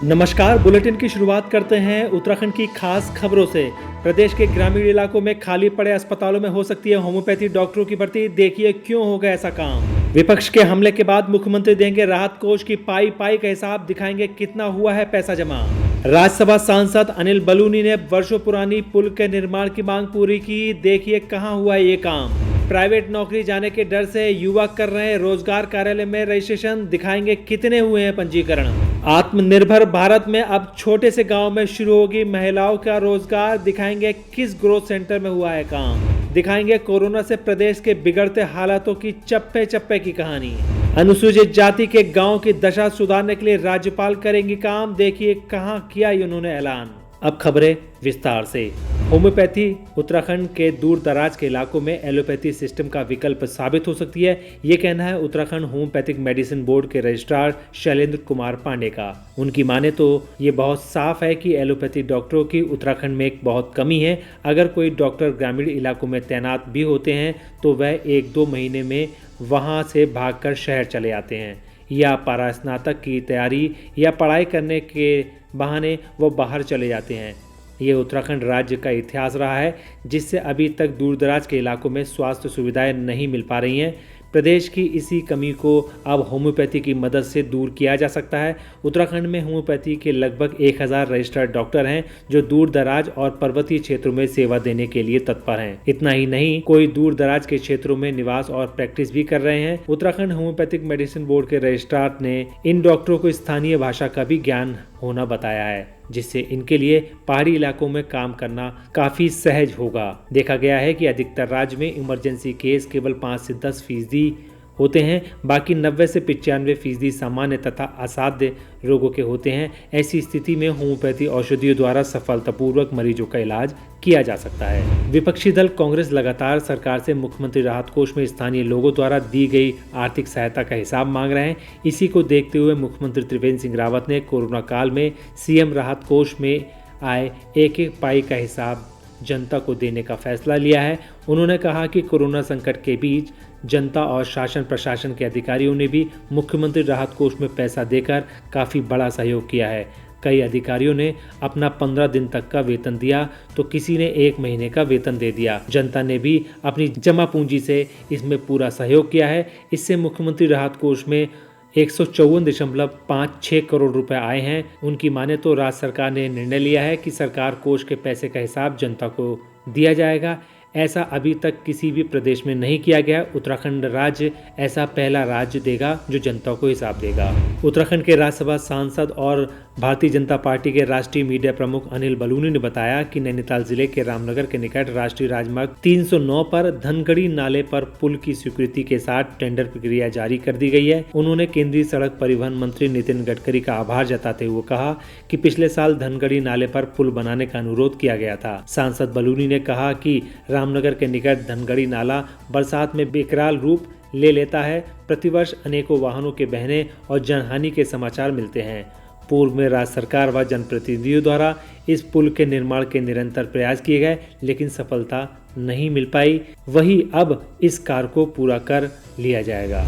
नमस्कार। बुलेटिन की शुरुआत करते हैं उत्तराखंड की खास खबरों से। प्रदेश के ग्रामीण इलाकों में खाली पड़े अस्पतालों में हो सकती है होम्योपैथी डॉक्टरों की भर्ती, देखिए क्यों होगा ऐसा काम। विपक्ष के हमले के बाद मुख्यमंत्री देंगे राहत कोष की पाई पाई का हिसाब, दिखाएंगे कितना हुआ है पैसा जमा। राज्यसभा सांसद अनिल बलूनी ने वर्षों पुरानी पुल के निर्माण की मांग पूरी की, देखिए कहां हुआ ये काम। प्राइवेट नौकरी जाने के डर से युवा कर रहे हैं रोजगार कार्यालय में रजिस्ट्रेशन, दिखाएंगे कितने हुए हैं पंजीकरण। आत्मनिर्भर भारत में अब छोटे से गांव में शुरू होगी महिलाओं का रोजगार, दिखाएंगे किस ग्रोथ सेंटर में हुआ है काम। दिखाएंगे कोरोना से प्रदेश के बिगड़ते हालातों की चप्पे चप्पे की कहानी। अनुसूचित जाति के गांव की दशा सुधारने के लिए राज्यपाल करेंगी काम, देखिए कहां किया उन्होंने ऐलान। अब खबरें विस्तार से। होम्योपैथी उत्तराखंड के दूर दराज के इलाकों में एलोपैथी सिस्टम का विकल्प साबित हो सकती है, ये कहना है उत्तराखंड होम्योपैथिक मेडिसिन बोर्ड के रजिस्ट्रार शैलेंद्र कुमार पांडे का। उनकी माने तो ये बहुत साफ है कि एलोपैथी डॉक्टरों की उत्तराखंड में एक बहुत कमी है। अगर कोई डॉक्टर ग्रामीण इलाकों में तैनात भी होते हैं तो वह 1-2 महीने में वहाँ से भागकर शहर चले आते हैं, या पारास्नातक की तैयारी या पढ़ाई करने के बहाने वो बाहर चले जाते हैं। ये उत्तराखंड राज्य का इतिहास रहा है, जिससे अभी तक दूरदराज के इलाकों में स्वास्थ्य सुविधाएं नहीं मिल पा रही हैं। प्रदेश की इसी कमी को अब होम्योपैथी की मदद से दूर किया जा सकता है। उत्तराखंड में होम्योपैथी के लगभग 1000 रजिस्टर्ड डॉक्टर हैं जो दूर दराज और पर्वतीय क्षेत्रों में सेवा देने के लिए तत्पर हैं। इतना ही नहीं, कोई दूर दराज के क्षेत्रों में निवास और प्रैक्टिस भी कर रहे हैं। उत्तराखंड होम्योपैथिक मेडिसिन बोर्ड के रजिस्ट्रार ने इन डॉक्टरों को स्थानीय भाषा का भी ज्ञान होना बताया है, जिससे इनके लिए पहाड़ी इलाकों में काम करना काफी सहज होगा। देखा गया है कि अधिकतर राज्य में इमरजेंसी केस केवल 5 से 10% होते हैं, बाकी 90 से 95% सामान्य तथा असाध्य रोगों के होते हैं। ऐसी स्थिति में होम्योपैथी औषधियों द्वारा सफलतापूर्वक मरीजों का इलाज किया जा सकता है। विपक्षी दल कांग्रेस लगातार सरकार से मुख्यमंत्री राहत कोष में स्थानीय लोगों द्वारा दी गई आर्थिक सहायता का हिसाब मांग रहे हैं। इसी को देखते हुए मुख्यमंत्री त्रिवेंद्र सिंह रावत ने कोरोना काल में सीएम राहत कोष में आए एक एक पाई का हिसाब जनता को देने का फैसला लिया है। उन्होंने कहा कि कोरोना संकट के बीच जनता और शासन प्रशासन के अधिकारियों ने भी मुख्यमंत्री राहत कोष में पैसा देकर काफ़ी बड़ा सहयोग किया है। कई अधिकारियों ने अपना 15 दिन तक का वेतन दिया तो किसी ने 1 महीने का वेतन दे दिया। जनता ने भी अपनी जमा पूंजी से इसमें पूरा सहयोग किया है। इससे मुख्यमंत्री राहत कोष में 154.56 करोड़ रुपए आए हैं। उनकी माने तो राज्य सरकार ने निर्णय लिया है कि सरकार कोष के पैसे का हिसाब जनता को दिया जाएगा। ऐसा अभी तक किसी भी प्रदेश में नहीं किया गया। उत्तराखंड राज्य ऐसा पहला राज्य देगा जो जनता को हिसाब देगा। उत्तराखंड के राज्यसभा सांसद और भारतीय जनता पार्टी के राष्ट्रीय मीडिया प्रमुख अनिल बलूनी ने बताया कि नैनीताल जिले के रामनगर के निकट राष्ट्रीय राजमार्ग 309 पर धनगढ़ी नाले पर पुल की स्वीकृति के साथ टेंडर प्रक्रिया जारी कर दी गई है। उन्होंने केंद्रीय सड़क परिवहन मंत्री नितिन गडकरी का आभार जताते हुए कहा कि पिछले साल धनगढ़ी नाले पर पुल बनाने का अनुरोध किया गया था। सांसद बलूनी ने कहा कि रामनगर के निकट धनगढ़ी नाला बरसात में बेकराल रूप ले लेता है। प्रतिवर्ष अनेकों वाहनों के बहने और जनहानि के समाचार मिलते हैं। पूर्व में राज्य सरकार व जनप्रतिनिधियों द्वारा इस पुल के निर्माण के निरंतर प्रयास किए गए, लेकिन सफलता नहीं मिल पाई। वही अब इस कार्य को पूरा कर लिया जाएगा।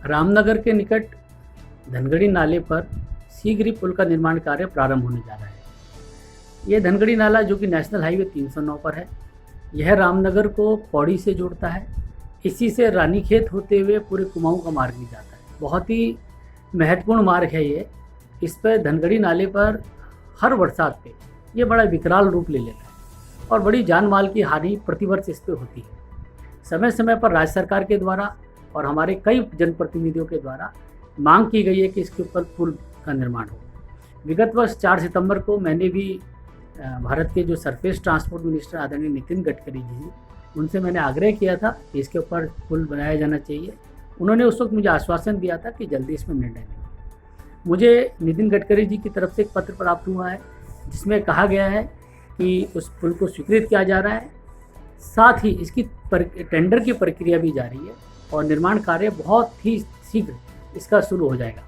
रामनगर के निकट धनगढ़ी नाले पर शीघ्र ही पुल का निर्माण कार्य प्रारंभ होने जा रहा है। यह धनगढ़ी नाला जो कि नेशनल हाईवे 309 पर है, यह रामनगर को पौड़ी से जोड़ता है। इसी से रानीखेत होते हुए पूरे कुमाऊं का मार्ग भी जाता है। बहुत ही महत्वपूर्ण मार्ग है ये। इस पर धनगढ़ी नाले पर हर बरसात पे ये बड़ा विकराल रूप ले लेता है और बड़ी जान माल की हानि प्रतिवर्ष इस पर होती है। समय समय पर राज्य सरकार के द्वारा और हमारे कई जनप्रतिनिधियों के द्वारा मांग की गई है कि इसके ऊपर पुल का निर्माण हो। विगत वर्ष 4 सितंबर को मैंने भी भारत के जो सरफेस ट्रांसपोर्ट मिनिस्टर आदरणीय नितिन गडकरी जी, उनसे मैंने आग्रह किया था कि इसके ऊपर पुल बनाया जाना चाहिए। उन्होंने उस वक्त मुझे आश्वासन दिया था कि जल्दी इसमें निर्णय लेंगे। मुझे नितिन गडकरी जी की तरफ से एक पत्र प्राप्त हुआ है जिसमें कहा गया है कि उस पुल को स्वीकृत किया जा रहा है, साथ ही इसकी टेंडर की प्रक्रिया भी जारी है और निर्माण कार्य बहुत ही शीघ्र इसका शुरू हो जाएगा।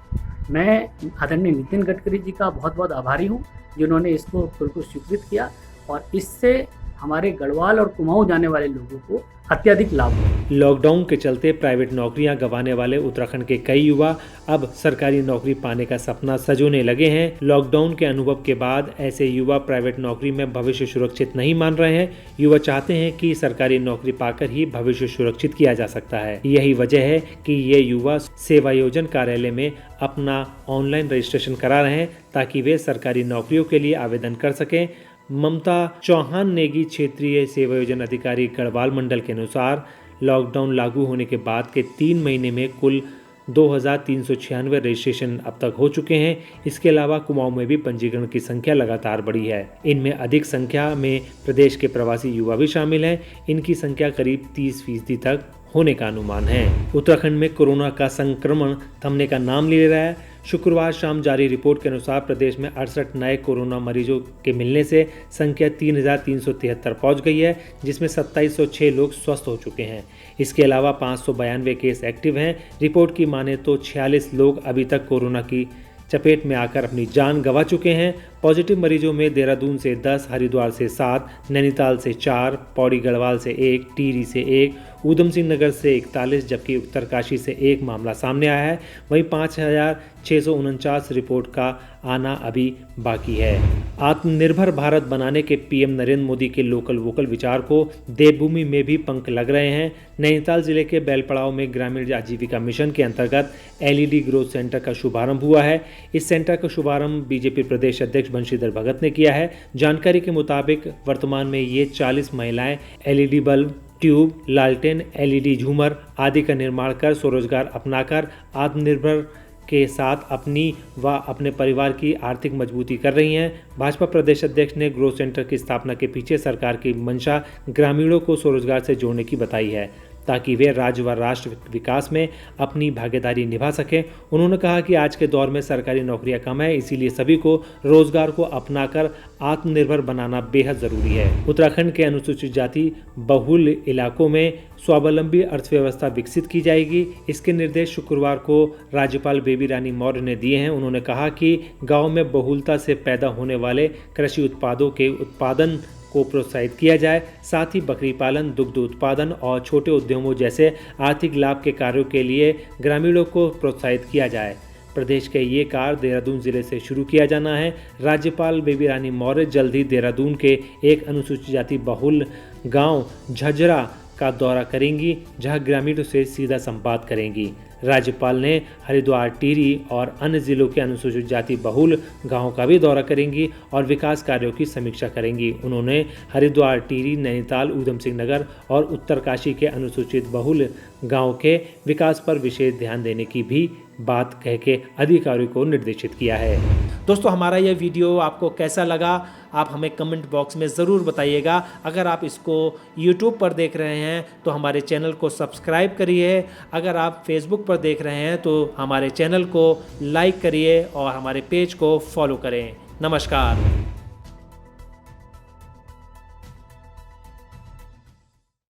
मैं आदरणीय नितिन गडकरी जी का बहुत बहुत आभारी हूँ जिन्होंने इसको पुल को स्वीकृत किया और इससे हमारे गढ़वाल और कुमाऊं जाने वाले लोगों को अत्यधिक लाभ हो। लॉकडाउन के चलते प्राइवेट नौकरियां गंवाने वाले उत्तराखंड के कई युवा अब सरकारी नौकरी पाने का सपना सजोने लगे हैं। लॉकडाउन के अनुभव के बाद ऐसे युवा प्राइवेट नौकरी में भविष्य सुरक्षित नहीं मान रहे हैं। युवा चाहते हैं कि सरकारी नौकरी पाकर ही भविष्य सुरक्षित किया जा सकता है। यही वजह है कि ये युवा सेवायोजन कार्यालय में अपना ऑनलाइन रजिस्ट्रेशन करा रहे हैं ताकि वे सरकारी नौकरियों के लिए आवेदन कर सकें। ममता चौहान नेगी, क्षेत्रीय सेवायोजन अधिकारी गढ़वाल मंडल के अनुसार लॉकडाउन लागू होने के बाद के 3 महीने में कुल 2396 रजिस्ट्रेशन अब तक हो चुके हैं। इसके अलावा कुमाऊं में भी पंजीकरण की संख्या लगातार बढ़ी है। इनमें अधिक संख्या में प्रदेश के प्रवासी युवा भी शामिल हैं। इनकी संख्या करीब 30% तक होने का अनुमान है। उत्तराखंड में कोरोना का संक्रमण थमने का नाम ले रहा है। शुक्रवार शाम जारी रिपोर्ट के अनुसार प्रदेश में 68 नए कोरोना मरीजों के मिलने से संख्या 3373 पहुंच गई है, जिसमें 2706 लोग स्वस्थ हो चुके हैं। इसके अलावा 592 केस एक्टिव हैं। रिपोर्ट की माने तो 46 लोग अभी तक कोरोना की चपेट में आकर अपनी जान गंवा चुके हैं। पॉजिटिव मरीजों में देहरादून से 10, हरिद्वार से 7, नैनीताल से 4, पौड़ी गढ़वाल से 1, टिहरी से 1, ऊधम सिंह नगर से 41, जबकि उत्तरकाशी से 1 मामला सामने आया है। वहीं 5649 रिपोर्ट का आना अभी बाकी है। आत्मनिर्भर भारत बनाने के पीएम नरेंद्र मोदी के लोकल वोकल विचार को देवभूमि में भी पंख लग रहे हैं। नैनीताल जिले के बैलपड़ाव में ग्रामीण आजीविका मिशन के अंतर्गत LED ग्रोथ सेंटर का शुभारंभ हुआ है। इस सेंटर का शुभारंभ बीजेपी प्रदेश अध्यक्ष बंशीधर भगत ने किया है। जानकारी के मुताबिक वर्तमान में ये 40 महिलाएं LED बल्ब, ट्यूब, लालटेन, LED झूमर आदि का निर्माण कर स्वरोजगार अपनाकर आत्मनिर्भर के साथ अपनी व अपने परिवार की आर्थिक मजबूती कर रही हैं। भाजपा प्रदेश अध्यक्ष ने ग्रोथ सेंटर की स्थापना के पीछे सरकार की मंशा ग्रामीणों को स्वरोजगार से जोड़ने की बताई है, ताकि वे राज्य व राष्ट्र विकास में अपनी भागीदारी निभा सकें। उन्होंने कहा कि आज के दौर में सरकारी नौकरियां कम है, इसीलिए सभी को रोजगार को अपनाकर आत्मनिर्भर बनाना बेहद जरूरी है। उत्तराखंड के अनुसूचित जाति बहुल इलाकों में स्वावलंबी अर्थव्यवस्था विकसित की जाएगी। इसके निर्देश शुक्रवार को राज्यपाल बेबी रानी मौर्य ने दिए हैं। उन्होंने कहा कि गाँव में बहुलता से पैदा होने वाले कृषि उत्पादों के उत्पादन को प्रोत्साहित किया जाए। साथ ही बकरी पालन, दुग्ध उत्पादन और छोटे उद्यमों जैसे आर्थिक लाभ के कार्यों के लिए ग्रामीणों को प्रोत्साहित किया जाए। प्रदेश के ये कार्य देहरादून जिले से शुरू किया जाना है। राज्यपाल बेबी रानी मौर्य जल्द ही देहरादून के एक अनुसूचित जाति बहुल गांव झज्जरा का दौरा करेंगी, जहां ग्रामीणों से सीधा संवाद करेंगी। राज्यपाल ने हरिद्वार, टिहरी और अन्य जिलों के अनुसूचित जाति बहुल गांवों का भी दौरा करेंगी और विकास कार्यों की समीक्षा करेंगी। उन्होंने हरिद्वार, टिहरी, नैनीताल, ऊधम सिंह नगर और उत्तरकाशी के अनुसूचित बहुल गांव के विकास पर विशेष ध्यान देने की भी बात कह के अधिकारियों को निर्देशित किया है। दोस्तों, हमारा यह वीडियो आपको कैसा लगा आप हमें कमेंट बॉक्स में ज़रूर बताइएगा। अगर आप इसको YouTube पर देख रहे हैं तो हमारे चैनल को सब्सक्राइब करिए। अगर आप Facebook पर देख रहे हैं तो हमारे चैनल को लाइक करिए और हमारे पेज को फॉलो करें। नमस्कार।